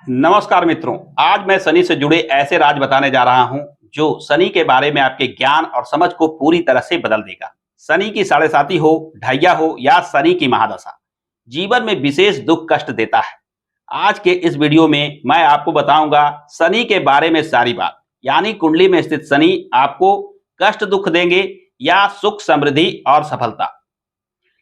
नमस्कार मित्रों, आज मैं शनि से जुड़े ऐसे राज बताने जा रहा हूं जो शनि के बारे में आपके ज्ञान और समझ को पूरी तरह से बदल देगा। शनि की साढ़े साती हो, ढैया हो या शनि की महादशा, जीवन में विशेष दुख कष्ट देता है। आज के इस वीडियो में मैं आपको बताऊंगा शनि के बारे में सारी बात, यानी कुंडली में स्थित शनि आपको कष्ट दुख देंगे या सुख समृद्धि और सफलता।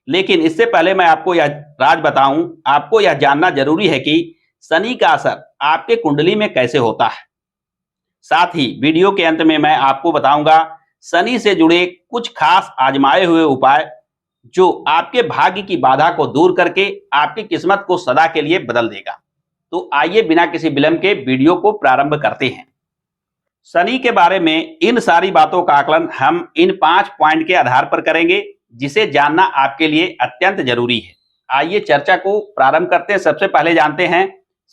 लेकिन इससे पहले मैं आपको यह राज बताऊं, आपको यह जानना जरूरी है कि शनि का असर आपके कुंडली में कैसे होता है। साथ ही वीडियो के अंत में मैं आपको बताऊंगा शनि से जुड़े कुछ खास आजमाए हुए उपाय जो आपके भाग्य की बाधा को दूर करके आपकी किस्मत को सदा के लिए बदल देगा। तो आइए बिना किसी विलंब के वीडियो को प्रारंभ करते हैं। शनि के बारे में इन सारी बातों का आकलन हम इन 5 पॉइंट के आधार पर करेंगे, जिसे जानना आपके लिए अत्यंत जरूरी है। आइए चर्चा को प्रारंभ करते हैं। सबसे पहले जानते हैं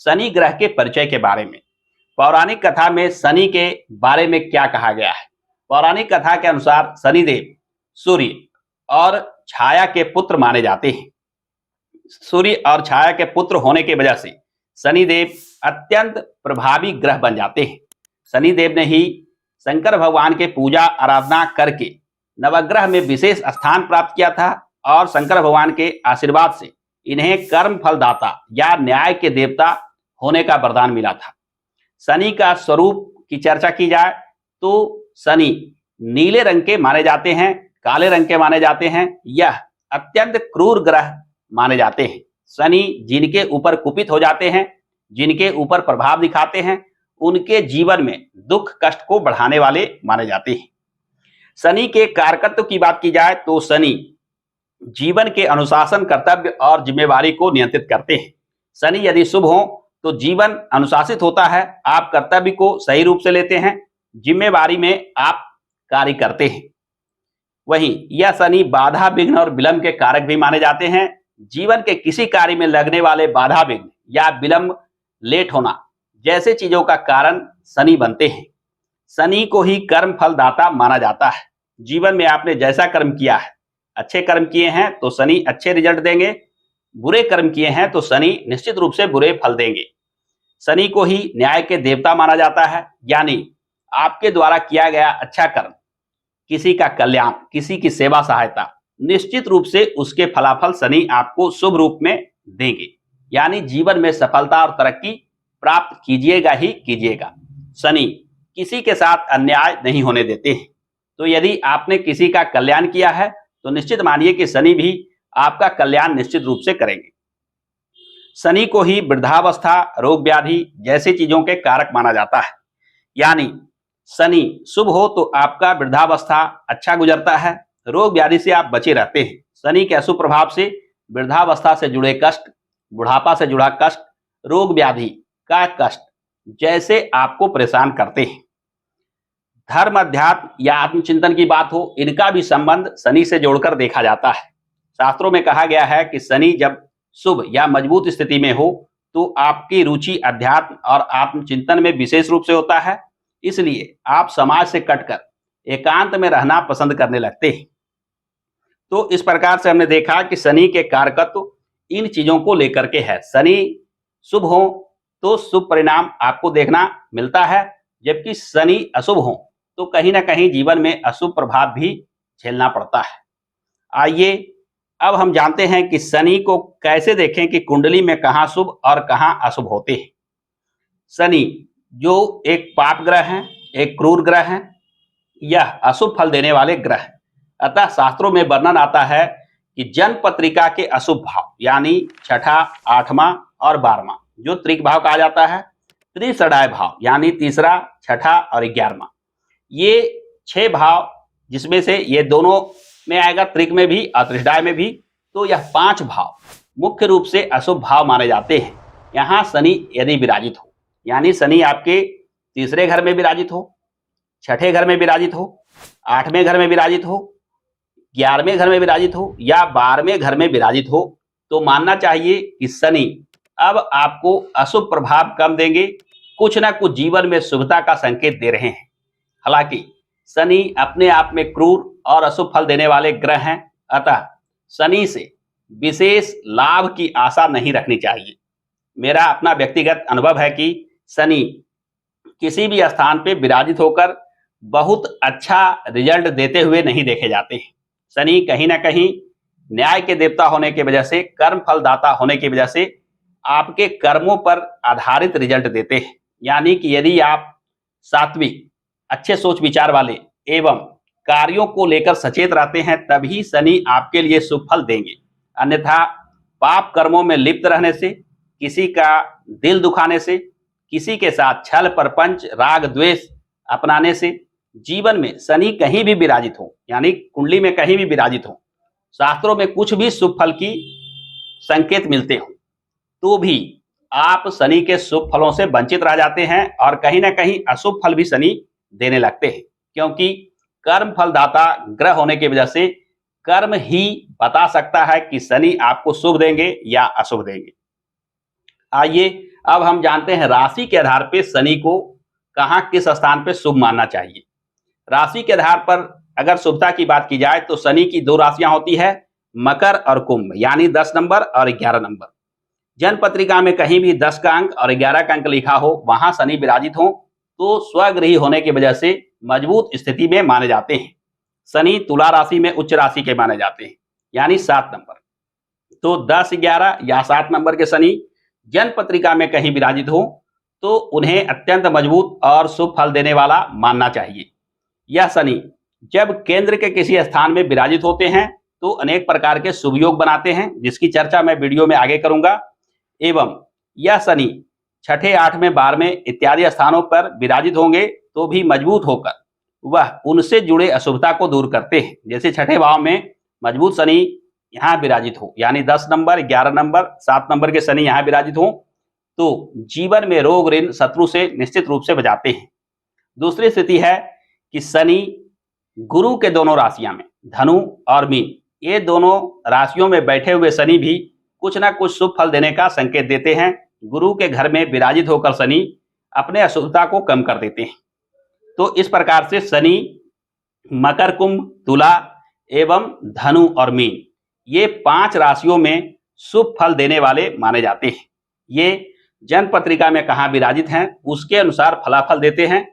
शनि ग्रह के परिचय के बारे में। पौराणिक कथा में शनि के बारे में क्या कहा गया है। पौराणिक कथा के अनुसार शनिदेव सूर्य और छाया के पुत्र माने जाते हैं। सूर्य और छाया के पुत्र होने की वजह से शनिदेव अत्यंत प्रभावी ग्रह बन जाते हैं। शनिदेव ने ही शंकर भगवान के पूजा आराधना करके नवग्रह में विशेष स्थान प्राप्त किया था और शंकर भगवान के आशीर्वाद से इन्हें कर्म फलदाता या न्याय के देवता होने का वरदान मिला था। शनि का स्वरूप की चर्चा की जाए तो शनि नीले रंग के माने जाते हैं, काले रंग के माने जाते हैं। यह अत्यंत क्रूर ग्रह माने जाते हैं। शनि जिनके ऊपर कुपित हो जाते हैं, जिनके ऊपर प्रभाव दिखाते हैं, उनके जीवन में दुख कष्ट को बढ़ाने वाले माने जाते हैं। शनि के कारकत्व की बात की जाए तो शनि जीवन के अनुशासन, कर्तव्य और जिम्मेवारी को नियंत्रित करते हैं। शनि यदि शुभ हो तो जीवन अनुशासित होता है, आप कर्तव्य को सही रूप से लेते हैं, जिम्मेवारी में आप कार्य करते हैं। वहीं यह शनि बाधा विघ्न और विलंब के कारक भी माने जाते हैं। जीवन के किसी कार्य में लगने वाले बाधा विघ्न या विलंब, लेट होना जैसे चीजों का कारण शनि बनते हैं। शनि को ही कर्म फलदाता माना जाता है। जीवन में आपने जैसा कर्म किया है, अच्छे कर्म किए हैं तो शनि अच्छे रिजल्ट देंगे, बुरे कर्म किए हैं तो शनि निश्चित रूप से बुरे फल देंगे। शनि को ही न्याय के देवता माना जाता है, यानी आपके द्वारा किया गया अच्छा कर्म, किसी का कल्याण, किसी की सेवा सहायता, निश्चित रूप से उसके फलाफल शनि आपको शुभ रूप में देंगे। यानी जीवन में सफलता और तरक्की प्राप्त कीजिएगा ही कीजिएगा। शनि किसी के साथ अन्याय नहीं होने देते हैं। तो यदि आपने किसी का कल्याण किया है तो निश्चित मानिए कि शनि भी आपका कल्याण निश्चित रूप से करेंगे। शनि को ही वृद्धावस्था, रोग व्याधि जैसी चीजों के कारक माना जाता है। यानी शनि शुभ हो तो आपका वृद्धावस्था अच्छा गुजरता है, रोग व्याधि से आप बचे रहते हैं। शनि के अशुभ प्रभाव से वृद्धावस्था से जुड़े कष्ट, बुढ़ापा से जुड़ा कष्ट, रोग व्याधि का कष्ट जैसे आपको परेशान करते हैं। धर्म, अध्यात्म या आत्मचिंतन की बात हो, इनका भी संबंध शनि से जोड़कर देखा जाता है। शास्त्रों में कहा गया है कि शनि जब शुभ या मजबूत स्थिति में हो तो आपकी रुचि अध्यात्म और आत्मचिंतन में विशेष रूप से होता है। इसलिए आप समाज से कटकर एकांत में रहना पसंद करने लगते हैं। तो इस प्रकार से हमने देखा कि शनि के कारकत्व इन चीजों को लेकर के है। शनि शुभ हो तो शुभ परिणाम आपको देखना मिलता है, जबकि शनि अशुभ हो तो कहीं ना कहीं जीवन में अशुभ प्रभाव भी झेलना पड़ता है। आइए अब हम जानते हैं कि शनि को कैसे देखें कि कुंडली में कहां शुभ और कहां अशुभ होते हैं। शनि जो एक पाप ग्रह है, एक क्रूर ग्रह है, यह अशुभ फल देने वाले ग्रह है। अतः शास्त्रों में वर्णन आता है कि जन्म पत्रिका के अशुभ भाव, यानी छठा, 8वां और 12वां, जो त्रिक भाव कहा जाता है, त्रिषडाय भाव यानी तीसरा, छठा और 11वां, ये 6 भाव, जिसमें से ये दोनों में आएगा, त्रिक में भी और त्रिषडाय में भी। तो यह 5 भाव मुख्य रूप से अशुभ भाव माने जाते हैं। यहाँ शनि यदि विराजित हो, यानी शनि आपके तीसरे घर में विराजित हो, छठे घर में विराजित हो, 8वें घर में विराजित हो, 11वें घर में विराजित हो या 12वें घर में विराजित हो, तो मानना चाहिए कि शनि अब आपको अशुभ प्रभाव कम देंगे, कुछ ना कुछ जीवन में शुभता का संकेत दे रहे हैं। हालांकि शनि अपने आप में क्रूर और अशुभ फल देने वाले ग्रह हैं, अतः शनि से विशेष लाभ की आशा नहीं रखनी चाहिए। मेरा अपना व्यक्तिगत अनुभव है कि शनि किसी भी स्थान पे विराजित होकर बहुत अच्छा रिजल्ट देते हुए नहीं देखे जाते हैं। शनि कहीं ना कहीं न्याय के देवता होने की वजह से, कर्म फलदाता होने की वजह से आपके कर्मों पर आधारित रिजल्ट देते हैं। यानी कि यदि आप सात्विक, अच्छे सोच विचार वाले एवं कार्यों को लेकर सचेत रहते हैं, तभी शनि आपके लिए शुभ फल देंगे। अन्यथा पाप कर्मों में लिप्त रहने से, किसी का दिल दुखाने से, किसी के साथ छल परपंच राग द्वेष अपनाने से, जीवन में शनि कहीं भी विराजित हो, यानी कुंडली में कहीं भी विराजित हो, शास्त्रों में कुछ भी शुभ फल की संकेत मिलते हो, तो भी आप शनि के शुभ फलों से वंचित रह जाते हैं और कहीं ना कहीं अशुभ फल भी शनि देने लगते हैं। क्योंकि कर्म फलदाता ग्रह होने की वजह से कर्म ही बता सकता है कि शनि आपको शुभ देंगे या अशुभ देंगे। आइए अब हम जानते हैं राशि के आधार पर शनि को कहां किस स्थान पर शुभ मानना चाहिए। राशि के आधार पर अगर शुभता की बात की जाए तो शनि की दो राशियां होती है, मकर और कुंभ, यानी 10 नंबर और 11 नंबर। जन्म पत्रिका में कहीं भी 10 का अंक और 11 का अंक लिखा हो, वहां शनि विराजित हो, तो स्वगृही होने की वजह से मजबूत स्थिति में माने जाते हैं। शनि तुला राशि में उच्च राशि के माने जाते हैं, यानी 7 नंबर। तो 10, 11 या 7 नंबर के शनि जन्म पत्रिका में कहीं विराजित हो तो उन्हें अत्यंत मजबूत और शुभ फल देने वाला मानना चाहिए। यह शनि जब केंद्र के किसी स्थान में विराजित होते हैं तो अनेक प्रकार के शुभ योग बनाते हैं, जिसकी चर्चा मैं वीडियो में आगे करूंगा। एवं यह शनि 6ठे, 8वें, 12वें इत्यादि स्थानों पर विराजित होंगे तो भी मजबूत होकर वह उनसे जुड़े अशुभता को दूर करते हैं। जैसे 6ठे भाव में मजबूत शनि यहाँ विराजित हो, यानी 10 नंबर, 11 नंबर, 7 नंबर के शनि यहाँ विराजित हो, तो जीवन में रोग ऋण शत्रु से निश्चित रूप से बचाते हैं। दूसरी स्थिति है कि शनि गुरु के दोनों राशियां में, धनु और मीन, ये दोनों राशियों में बैठे हुए शनि भी कुछ ना कुछ शुभ फल देने का संकेत देते हैं। गुरु के घर में विराजित होकर शनि अपने अशुभता को कम कर देते हैं। तो इस प्रकार से शनि मकर, कुंभ, तुला एवं धनु और मीन, ये 5 राशियों में शुभ फल देने वाले माने जाते हैं। ये जन्म पत्रिका में कहाँ विराजित हैं उसके अनुसार फलाफल देते हैं।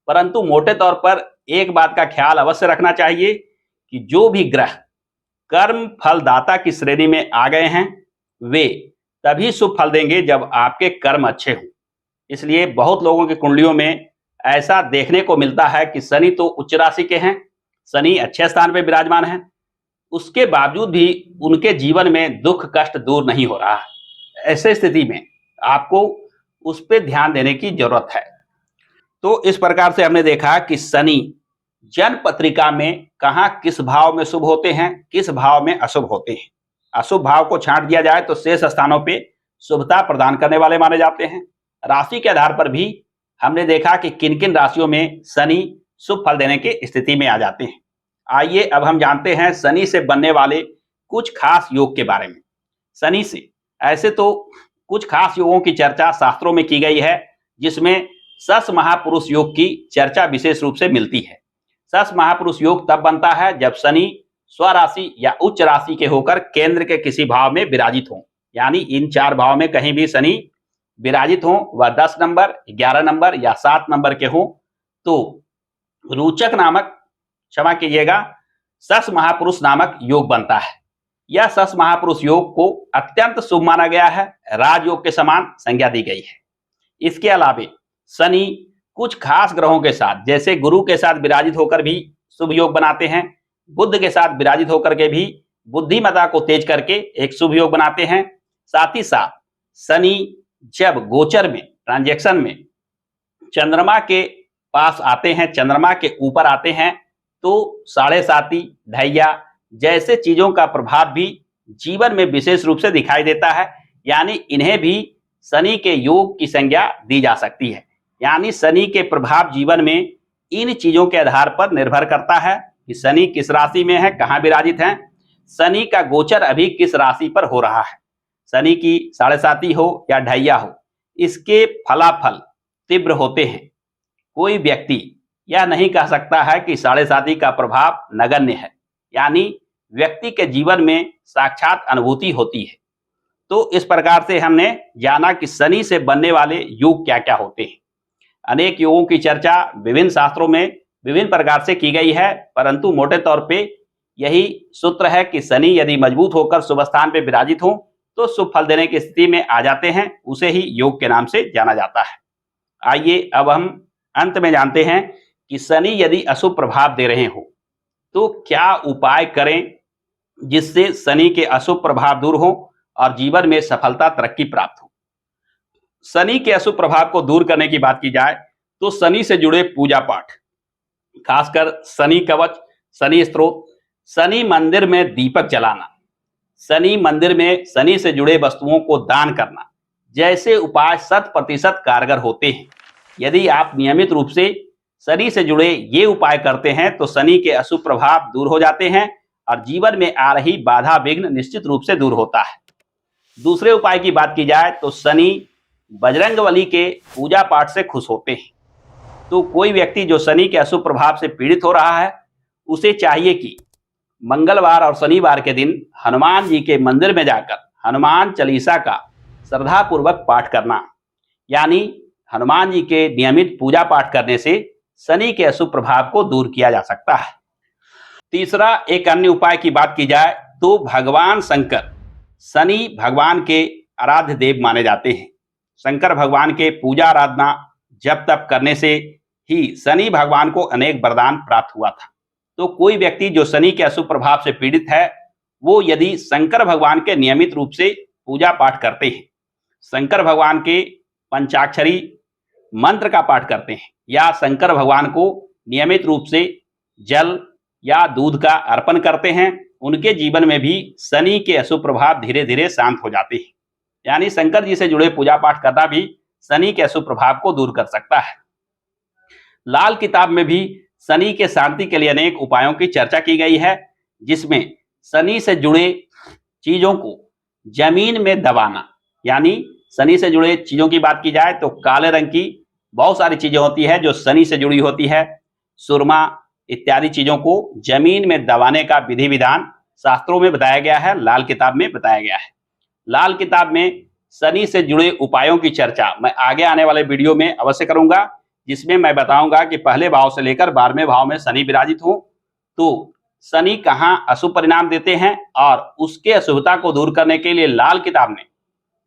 परंतु मोटे तौर पर एक बात का ख्याल अवश्य रखना चाहिए कि जो भी ग्रह कर्म फलदाता की श्रेणी में आ गए हैं वे तभी शुभ फल देंगे जब आपके कर्म अच्छे हों। इसलिए बहुत लोगों की कुंडलियों में ऐसा देखने को मिलता है कि शनि तो उच्च राशि के हैं, शनि अच्छे स्थान पर विराजमान है, उसके बावजूद भी उनके जीवन में दुख कष्ट दूर नहीं हो रहा है। ऐसे स्थिति में आपको उस पर ध्यान देने की जरूरत है। तो इस प्रकार से हमने देखा कि शनि जन्म पत्रिका में कहां किस भाव में शुभ होते हैं, किस भाव में अशुभ होते हैं। अशुभ भाव को छांट दिया जाए तो शेष स्थानों पे शुभता प्रदान करने वाले माने जाते हैं। राशि के आधार पर भी हमने देखा कि किन किन राशियों में शनि शुभ फल देने की स्थिति में आ जाते हैं। आइए अब हम जानते हैं शनि से बनने वाले कुछ खास योग के बारे में। शनि से ऐसे तो कुछ खास योगों की चर्चा शास्त्रों में की गई है, जिसमें सस महापुरुष योग की चर्चा विशेष रूप से मिलती है। सस महापुरुष योग तब बनता है जब शनि स्वराशि या उच्च राशि के होकर केंद्र के किसी भाव में विराजित हो, यानी इन 4 भाव में कहीं भी शनि विराजित हो, वह 10 नंबर, 11 नंबर या 7 नंबर के हो, तो रोचक नामक, क्षमा कीजिएगा, सस महापुरुष नामक योग बनता है। यह सस महापुरुष योग को अत्यंत शुभ माना गया है, राजयोग के समान संज्ञा दी गई है। इसके अलावे शनि कुछ खास ग्रहों के साथ, जैसे गुरु के साथ विराजित होकर भी शुभ योग बनाते हैं, बुध के साथ विराजित होकर के भी बुद्धिमत्ता को तेज करके एक शुभ योग बनाते हैं। साथ ही साथ शनि जब गोचर में, ट्रांजैक्शन में चंद्रमा के पास आते हैं, चंद्रमा के ऊपर आते हैं, तो साढ़े साती, ढैया जैसे चीजों का प्रभाव भी जीवन में विशेष रूप से दिखाई देता है। यानी इन्हें भी शनि के योग की संज्ञा दी जा सकती है। यानी शनि के प्रभाव जीवन में इन चीजों के आधार पर निर्भर करता है कि शनि किस राशि में है, कहाँ विराजित है, शनि का गोचर अभी किस राशि पर हो रहा है, शनि की साढ़े साती हो या ढैया हो, इसके फलाफल तीव्र होते हैं। कोई व्यक्ति यह नहीं कह सकता है कि साढ़े साती का प्रभाव नगण्य है, यानी व्यक्ति के जीवन में साक्षात अनुभूति होती है। तो इस प्रकार से हमने जाना कि शनि से बनने वाले योग क्या क्या होते हैं। अनेक योगों की चर्चा विभिन्न शास्त्रों में विभिन्न प्रकार से की गई है, परंतु मोटे तौर पे यही सूत्र है कि शनि यदि मजबूत होकर शुभ स्थान पे विराजित हो तो शुभ फल देने की स्थिति में आ जाते हैं, उसे ही योग के नाम से जाना जाता है। आइए अब हम अंत में जानते हैं कि शनि यदि अशुभ प्रभाव दे रहे हो तो क्या उपाय करें जिससे शनि के अशुभ प्रभाव दूर हो और जीवन में सफलता तरक्की प्राप्त हो। शनि के अशुभ प्रभाव को दूर करने की बात की जाए तो शनि से जुड़े पूजा पाठ, खासकर शनि कवच, शनि स्तोत्र, शनि मंदिर में दीपक जलाना, शनि मंदिर में शनि से जुड़े वस्तुओं को दान करना जैसे उपाय 100% कारगर होते हैं। यदि आप नियमित रूप से शनि से जुड़े ये उपाय करते हैं तो शनि के अशुभ प्रभाव दूर हो जाते हैं और जीवन में आ रही बाधा विघ्न निश्चित रूप से दूर होता है। दूसरे उपाय की बात की जाए तो शनि बजरंगबली के पूजा पाठ से खुश होते हैं। तो कोई व्यक्ति जो शनि के अशुभ प्रभाव से पीड़ित हो रहा है उसे चाहिए कि मंगलवार और शनिवार के दिन हनुमान जी के मंदिर में जाकर हनुमान चालीसा का श्रद्धापूर्वक पाठ करना, यानी हनुमान जी के नियमित पूजा पाठ करने से शनि के अशुभ प्रभाव को दूर किया जा सकता है। तीसरा एक अन्य उपाय की बात की जाए तो भगवान शंकर शनि भगवान के आराध्य देव माने जाते हैं। शंकर भगवान के पूजा आराधना जप तप करने से ही शनि भगवान को अनेक वरदान प्राप्त हुआ था। तो कोई व्यक्ति जो शनि के अशुभ प्रभाव से पीड़ित है वो यदि शंकर भगवान के नियमित रूप से पूजा पाठ करते हैं, शंकर भगवान के पंचाक्षरी मंत्र का पाठ करते हैं या शंकर भगवान को नियमित रूप से जल या दूध का अर्पण करते हैं, उनके जीवन में भी शनि के अशुभ प्रभाव धीरे धीरे शांत हो जाते हैं। यानी शंकर जी से जुड़े पूजा पाठ करना भी शनि के अशुभ प्रभाव को दूर कर सकता है। लाल किताब में भी शनि के शांति के लिए अनेक उपायों की चर्चा की गई है, जिसमें शनि से जुड़े चीजों को जमीन में दबाना, यानी शनि से जुड़े चीजों की बात की जाए तो काले रंग की बहुत सारी चीजें होती है जो शनि से जुड़ी होती है, सुरमा इत्यादि चीजों को जमीन में दबाने का विधि विधान शास्त्रों में बताया गया है, लाल किताब में बताया गया है। लाल किताब में शनि से जुड़े उपायों की चर्चा मैं आगे आने वाले वीडियो में अवश्य करूंगा, जिसमें मैं बताऊंगा कि पहले भाव से लेकर 12वें भाव में शनि विराजित हो तो शनि कहां अशुभ परिणाम देते हैं और उसके अशुभता को दूर करने के लिए लाल किताब ने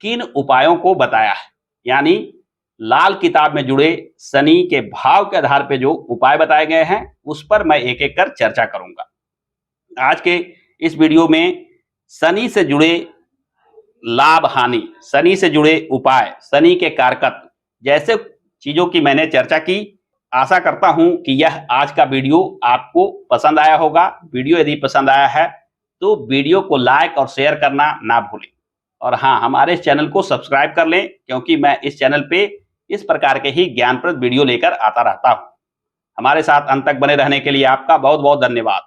किन उपायों को बताया है। यानी लाल किताब में जुड़े शनि के भाव के आधार पर जो उपाय बताए गए हैं उस पर मैं एक एक कर चर्चा करूंगा। आज के इस वीडियो में शनि से जुड़े लाभ हानि, शनि से जुड़े उपाय, शनि के कारकत्व जैसे चीजों की मैंने चर्चा की। आशा करता हूं कि यह आज का वीडियो आपको पसंद आया होगा। वीडियो यदि पसंद आया है तो वीडियो को लाइक और शेयर करना ना भूलें, और हाँ, हमारे इस चैनल को सब्सक्राइब कर लें क्योंकि मैं इस चैनल पे इस प्रकार के ही ज्ञानप्रद वीडियो लेकर आता रहता हूं। हमारे साथ अंत तक बने रहने के लिए आपका बहुत बहुत धन्यवाद।